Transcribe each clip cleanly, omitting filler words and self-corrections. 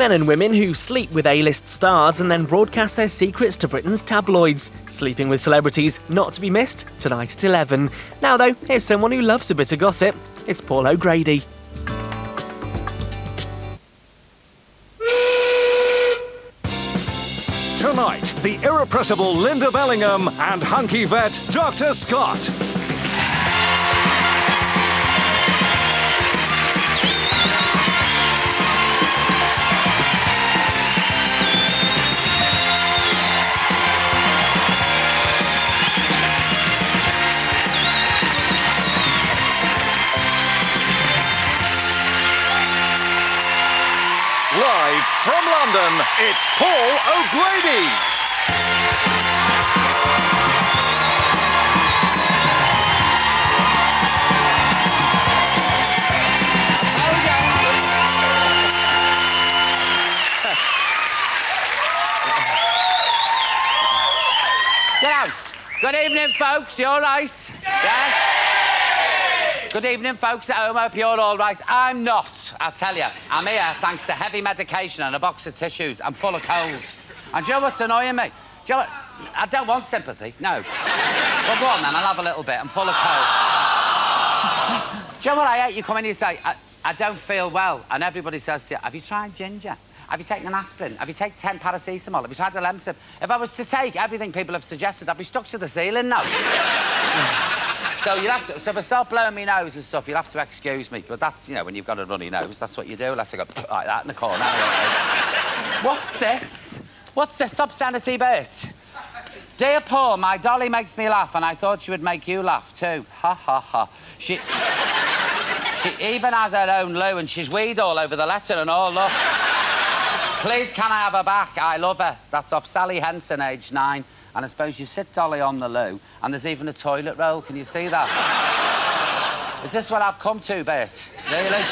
Men and women who sleep with A-list stars and then broadcast their secrets to Britain's tabloids. Sleeping with celebrities, not to be missed, tonight at 11. Now though, here's someone who loves a bit of gossip. It's Paul O'Grady. Tonight, the irrepressible Linda Bellingham and hunky vet Dr. Scott. Live from London, it's Paul O'Grady. Get out. Good evening, folks. You all right? Yes? Good evening, folks at home. Hope you're all right. I'm not, I tell you. I'm here thanks to heavy medication and a box of tissues. I'm full of colds. And do you know what's annoying me? Do you know what? I don't want sympathy, no. Well, go on then, I'll have a little bit. I'm full of cold. Do you know what I hate? You come in and you say, I don't feel well. And everybody says to you, have you tried ginger? Have you taken an aspirin? Have you taken 10 paracetamol? Have you tried a Lemsip? If I was to take everything people have suggested, I'd be stuck to the ceiling now. So you'll have to, so if I start blowing my nose and stuff, you'll have to excuse me. But that's, you know, when you've got a runny nose, that's what you do. Let it go like that in the corner. What's this? What's this obscenity bit? Dear Paul, my dolly makes me laugh, and I thought she would make you laugh too. Ha ha ha. She even has her own loo, and she's weed all over the letter and all. Look. Please, can I have her back? I love her. That's off Sally Henson, age 9. And I suppose you sit Dolly on the loo, and there's even a toilet roll. Can you see that? Is this what I've come to, bit? Really?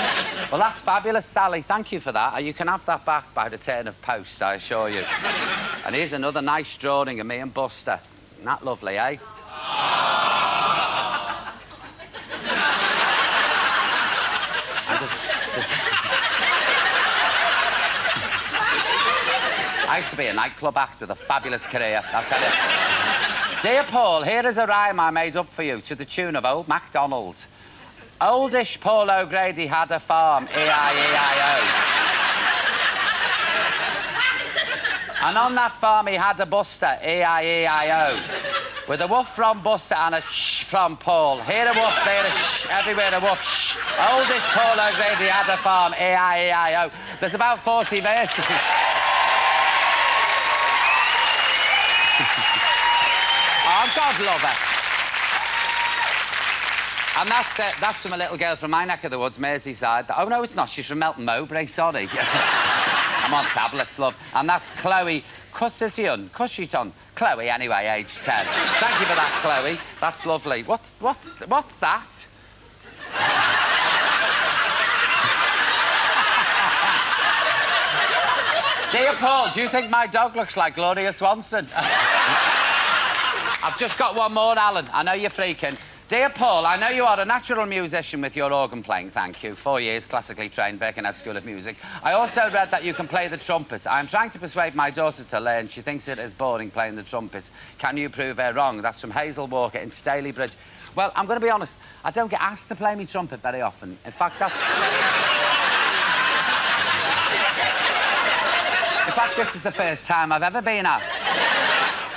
Well, that's fabulous, Sally. Thank you for that. You can have that back by return of post, I assure you. And here's another nice drawing of me and Buster. Isn't that lovely, eh? And there's... I used to be a nightclub act with a fabulous career, I'll tell you. Dear Paul, here is a rhyme I made up for you to the tune of Old MacDonald's. Oldish Paul O'Grady had a farm, E-I-E-I-O. And on that farm he had a Buster, E-I-E-I-O. With a woof from Buster and a shh from Paul. Here a woof, there a shh, everywhere a woof, shh. Oldish Paul O'Grady had a farm, E-I-E-I-O. There's about 40 verses. Oh, God love her. And that's it. That's from a little girl from my neck of the woods, Merseyside. Oh, no, it's not. She's from Melton Mowbray, sorry. I'm on tablets, love. And that's Chloe Cushiton. Chloe, anyway, age 10. Thank you for that, Chloe. That's lovely. What's that? Dear Paul, do you think my dog looks like Gloria Swanson? I've just got one more, Alan. I know you're freaking. Dear Paul, I know you are a natural musician with your organ playing, thank you. 4 years, classically trained, Birkenhead School of Music. I also read that you can play the trumpet. I'm trying to persuade my daughter to learn. She thinks it is boring playing the trumpet. Can you prove her wrong? That's from Hazel Walker in Stalybridge. Well, I'm going to be honest. I don't get asked to play my trumpet very often. In fact, this is the first time I've ever been asked.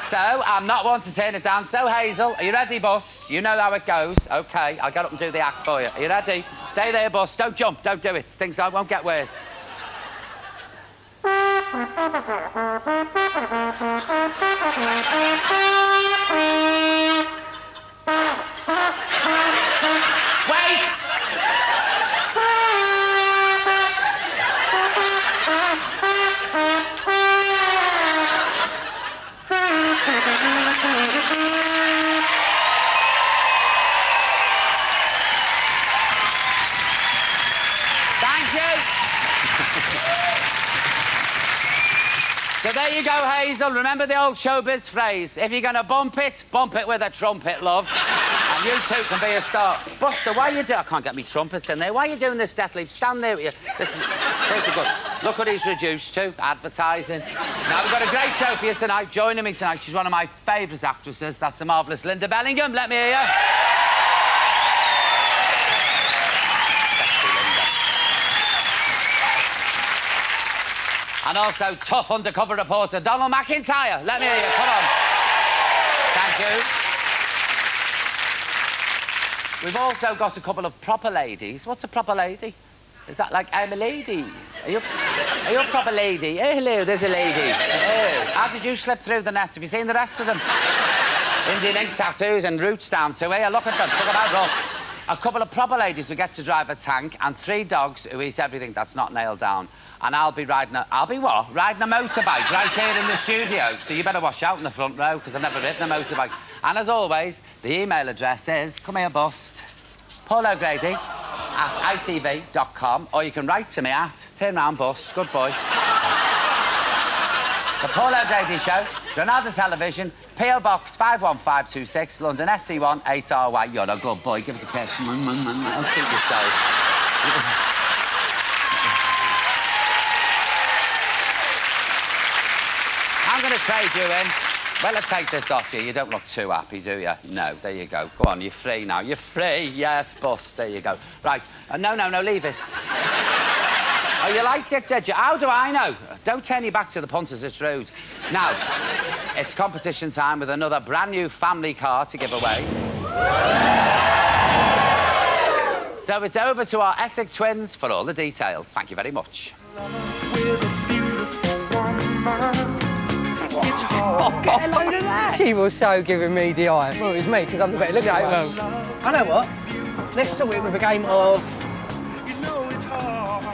So, I'm not one to turn it down. So, Hazel, are you ready, Bus? You know how it goes. OK, I'll get up and do the act for you. Are you ready? Stay there, Bus. Don't jump. Don't do it. Things won't get worse. Wait! So there you go, Hazel. Remember the old showbiz phrase. If you're going to bump it with a trumpet, love. And You two can be a star. Buster, why are you doing... I can't get me trumpets in there. Why are you doing this, Deathleaf? Stand there with you. There's a good... Look what he's reduced to. Advertising. Now, we've got a great show for you tonight. Joining me tonight, she's one of my favourite actresses. That's the marvellous Linda Bellingham. Let me hear you. And also tough undercover reporter Donald McIntyre. Let me hear you. Come on. Thank you. We've also got a couple of proper ladies. What's a proper lady? Is that like, I'm a lady? Are you a proper lady? Oh, hello, there's a lady. Oh. How did you slip through the net? Have you seen the rest of them? Indian ink tattoos and roots down to here. Look at them. Talk about rough. A couple of proper ladies who get to drive a tank and 3 dogs who eat everything that's not nailed down. And I'll be riding a... I'll be what? Riding a motorbike right here in the studio. So you better watch out in the front row, because I've never ridden a motorbike. And as always, the email address is, come here, Bust, Paul O'Grady @itv.com, or you can write to me at, turn round, Bust, good boy. The Paul O'Grady Show, Granada Television, P.O. Box 51526, London, SC1 8RY. You're a good boy. Give us a kiss. I'll suit yourself. I'm going to trade you in. Well, I'll take this off you. You don't look too happy, do you? No, there you go. Go on, you're free now. You're free. Yes, Bust. There you go. Right. No, leave this. Oh, you liked it, did you? How do I know? Don't turn your back to the punters, it's rude. Now, it's competition time with another brand new family car to give away. So it's over to our Essex twins for all the details. Thank you very much. She was so giving me the eye. Well, it was me, because I'm the better looking at it. Well, I know what. Let's sort it with a game of...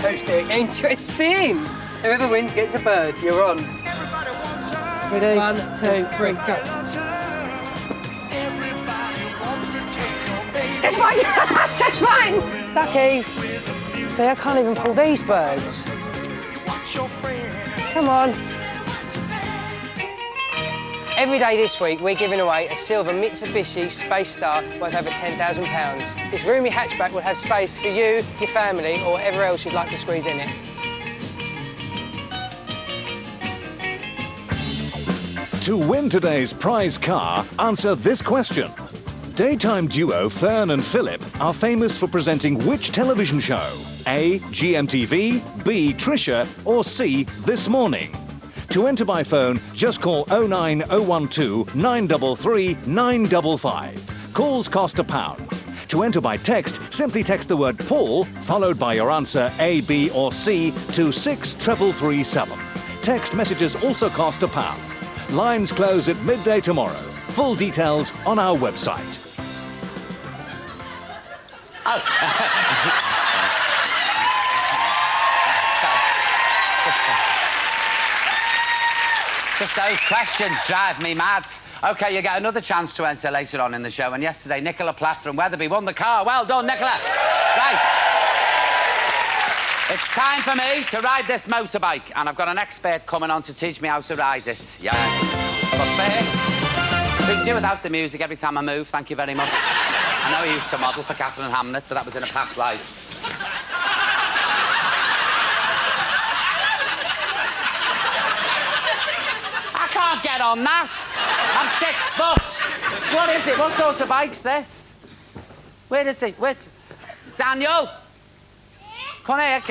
Two-stick. Interesting. Whoever wins gets a bird. You're on. Ready? 1, 2, 3, go. That's mine! That's mine! Duckies. See, I can't even pull these birds. Come on. Every day this week, we're giving away a silver Mitsubishi Space Star worth over £10,000. This roomy hatchback will have space for you, your family, or whatever else you'd like to squeeze in it. To win today's prize car, answer this question. Daytime duo Fern and Philip are famous for presenting which television show? A. GMTV, B. Trisha, or C. This Morning? To enter by phone, just call 09012 933 955. Calls cost £1. To enter by text, simply text the word Paul, followed by your answer A, B or C to 63337. Text messages also cost £1. Lines close at midday tomorrow. Full details on our website. Just those questions drive me mad. OK, you get another chance to enter later on in the show. And yesterday, Nicola Platt from Wetherby won the car. Well done, Nicola. Right. It's time for me to ride this motorbike. And I've got an expert coming on to teach me how to ride it. Yes. But first, we can do without the music every time I move. Thank you very much. I know I used to model for Catherine Hamnet, but that was in a past life. Get on that. I'm 6 foot. What is it? What sort of bike's this? Where is he? Wait. Daniel? Come here.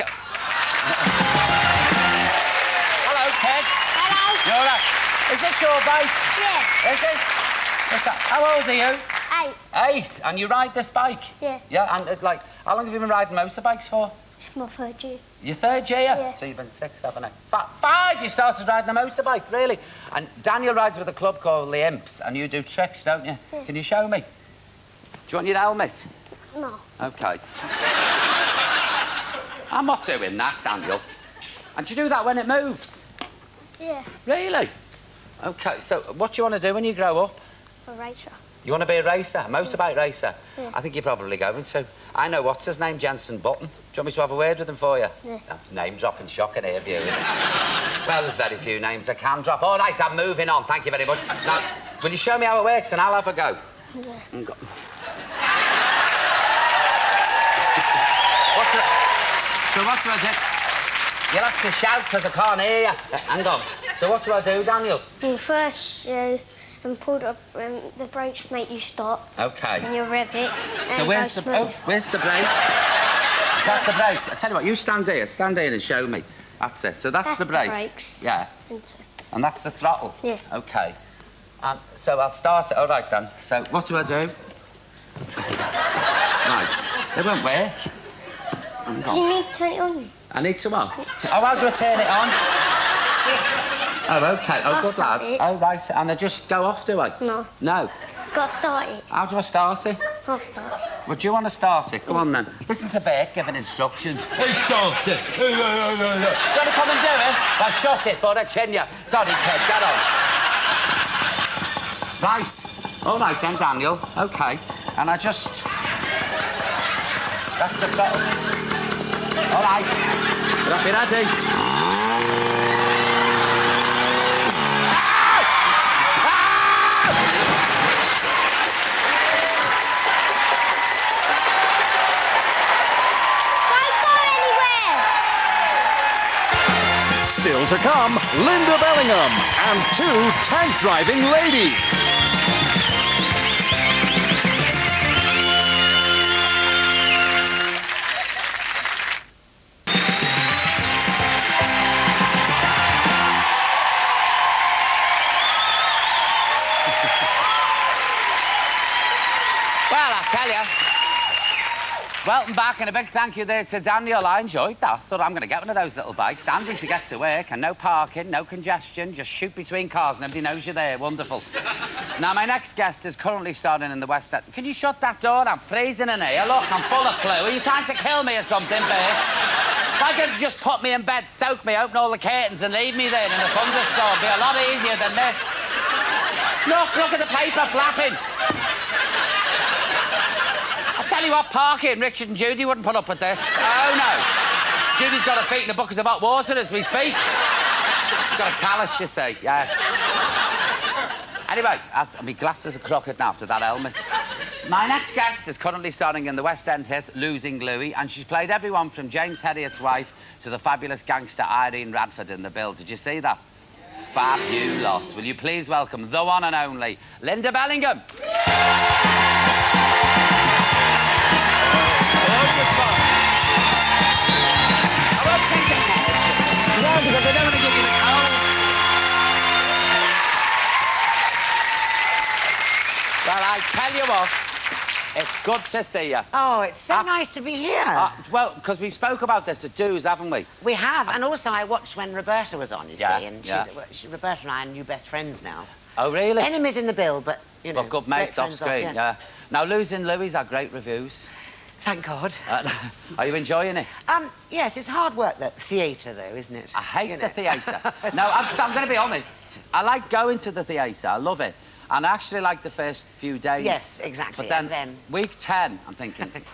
Hello, kid. Hello. You all right? Is this your bike? Yeah. Is it? What's that? How old are you? 8. 8. And you ride this bike? Yeah. Yeah, and like, how long have you been riding motorbikes for? It's my 3rd year. Your 3rd year? Yeah. So you've been 6, 7, 8... 5 you started riding a motorbike, really? And Daniel rides with a club called the Imps, and you do tricks, don't you? Yeah. Can you show me? Do you want your helmet? No. OK. I'm not doing that, Daniel. And do you do that when it moves? Yeah. Really? OK, so what do you want to do when you grow up? A racer. You want to be a racer, a motorbike racer? Yeah. I think you're probably going to. I know what's his name, Jensen Button. Do you want me to have a word with him for you? Yeah. Oh, name dropping shocking here, viewers. Well, there's very few names I can drop. All right, I'm moving on. Thank you very much. Now, will you show me how it works and I'll have a go? Yeah. So what do I do? You'll have to shout because I can't hear you. Hang on. So what do I do, Daniel? Well, first, and pull the brakes to make you stop. OK. And you rev it. So where's the... Oh, where's the brake? Is that the brake? I tell you what, you stand here and show me. That's it. So that's the brake. The brakes. Yeah. And that's the throttle? Yeah. OK. And so I'll start it. All right, then. So what do I do? Nice. It won't work. Hang on. You need to turn it on. I need to what? Oh, how do I turn it on? Oh, OK. Oh, I'll good, start lads. it. Oh, right. And I just go off, do I? No. No. Got to start it. How do I start it? I'll start it. Well, do you want to start it? Come on, then. Listen to Beck giving instructions. Hey, start it. Do you want to come and do it? Well, shut it for the chin you. Sorry, kid. Get on. Right. All right, then, Daniel. OK. And I just... That's the throttle. All right. You'll be ready. Still to come, Linda Bellingham and 2 tank-driving ladies. Well, I tell you, welcome back and a big thank you there to Daniel. I enjoyed that. Thought I'm going to get one of those little bikes. Handy to get to work and no parking, no congestion. Just shoot between cars. Nobody knows you're there. Wonderful. Now, my next guest is currently starring in the West End. Can you shut that door? I'm freezing in here. Look, I'm full of flu. Are you trying to kill me or something, Bert? Why don't you just put me in bed, soak me, open all the curtains and leave me there in a thunderstorm? It'd be a lot easier than this. Look at the paper flapping. Tell you what, parking, Richard and Judy wouldn't put up with this. Oh, no. Judy's got her feet in a bucket of hot water as we speak. She's got a callus, you see, yes. Anyway, my glasses are crooked now after that helmet. My next guest is currently starring in the West End hit Losing Louis, and she's played everyone from James Herriot's wife to the fabulous gangster Irene Radford in the bill. Did you see that? Fabulous. Will you please welcome the one and only Linda Bellingham? Because I don't want to give you the cold. Well, I tell you what, it's good to see you. Oh, it's so nice to be here. Well, because we spoke about this at Do's, haven't we? We have, and also I watched when Roberta was on, you see, and yeah. Roberta and I are new best friends now. Oh, really? Enemies in the bill, but, you know... Well, good mates off screen, yeah. Now, Losing Louis had great reviews. Thank God. Are you enjoying it? Yes, it's hard work, that theatre, though, isn't it? I hate the theatre. No, I'm going to be honest. I like going to the theatre. I love it. And I actually like the first few days. Yes, exactly. But then week 10, I'm thinking... Get me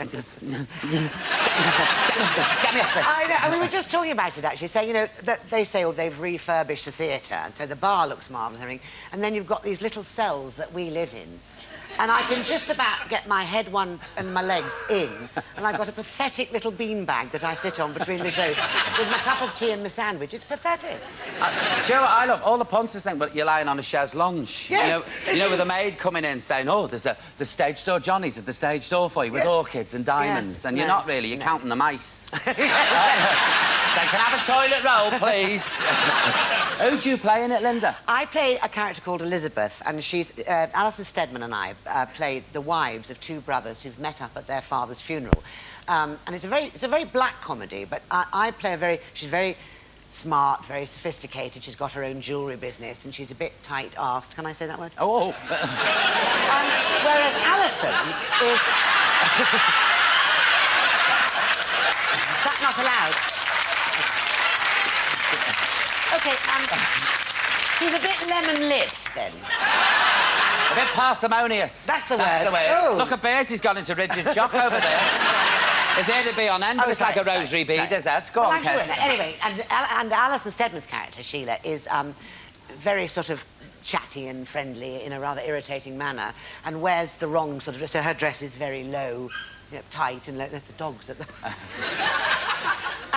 off this. I know, and we were just talking about it, actually, saying, you know, that they say, oh, they've refurbished the theatre, and so the bar looks marvellous and everything, and then you've got these little cells that we live in. And I can just about get my head one and my legs in, and I've got a pathetic little beanbag that I sit on between the shows with my cup of tea and my sandwich. It's pathetic. Do you know what I love? All the punters think, but you're lying on a chaise lounge. Yes, you know, with a maid coming in saying, oh, there's the stage door, Johnny's at the stage door for you with orchids and diamonds. Yes. And you're not really, you're counting the mice. So, can I have a toilet roll, please? Who do you play in it, Linda? I play a character called Elizabeth, and she's... Alison Steadman and I played the wives of 2 brothers who've met up at their father's funeral. And it's a very black comedy, but I play she's very smart, very sophisticated. She's got her own jewellery business, and she's a bit tight-arsed. Can I say that word? Oh. Whereas Alison is... Is that not allowed? OK, she's a bit lemon-lipped, then. A bit parsimonious. That's the word. That's the word. Oh. Look at Bears, he's gone into rigid shock over there. His hair to be on end, but it's like a rosary bead, is that? Go on, Kate. Anyway, and Alison Steadman's character, Sheila, is very sort of chatty and friendly in a rather irritating manner, and wears the wrong sort of dress. So her dress is very low, you know, tight, and there's the dogs at the...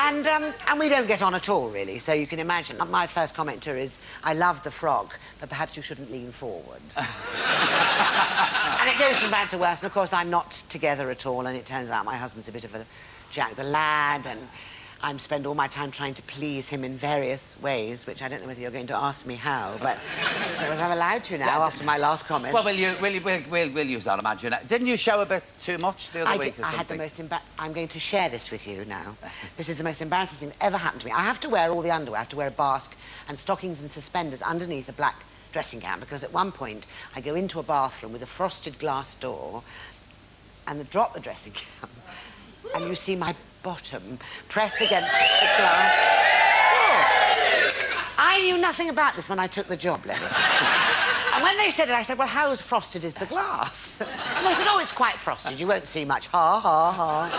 And we don't get on at all, really, so you can imagine. My first comment to her is, I love the frog, but perhaps you shouldn't lean forward. And it goes from bad to worse, and of course I'm not together at all, and it turns out my husband's a bit of a Jack the Lad, and I spend all my time trying to please him in various ways, which I don't know whether you're going to ask me how, but I'm allowed to now after my last comment. Well, we'll use that, imagine. Didn't you show a bit too much the other week or I something? had the most I'm going to share this with you now. This is the most embarrassing thing that ever happened to me. I have to wear all the underwear. I have to wear a basque and stockings and suspenders underneath a black dressing gown, because at one point I go into a bathroom with a frosted glass door and drop the dressing gown, and you see my bottom pressed against the glass door. I knew nothing about this when I took the job, Leonard. And when they said it, I said, well, how frosted is the glass? And they said, oh, it's quite frosted. You won't see much. Ha, ha, ha.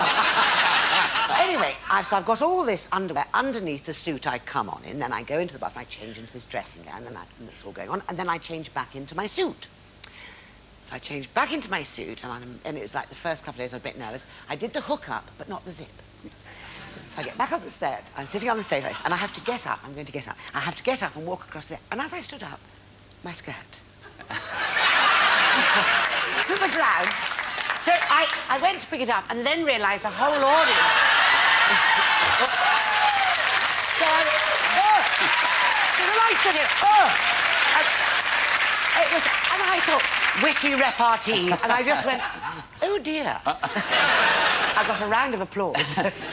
But anyway, so I've got all this underwear underneath the suit I come on in. Then I go into the bathroom, I change into this dressing gown, and it's all going on. And then I change back into my suit. So I changed back into my suit, and it was like the first couple of days I was a bit nervous. I did the hook up, but not the zip. So I get back up the stairs. I'm sitting on the stairs, and I have to get up. I'm going to get up. I have to get up and walk across there. And as I stood up, my skirt to the ground. So I went to pick it up and then realised the whole audience. So I stood here, and I thought, witty repartee, and I just went, oh dear. I got a round of applause.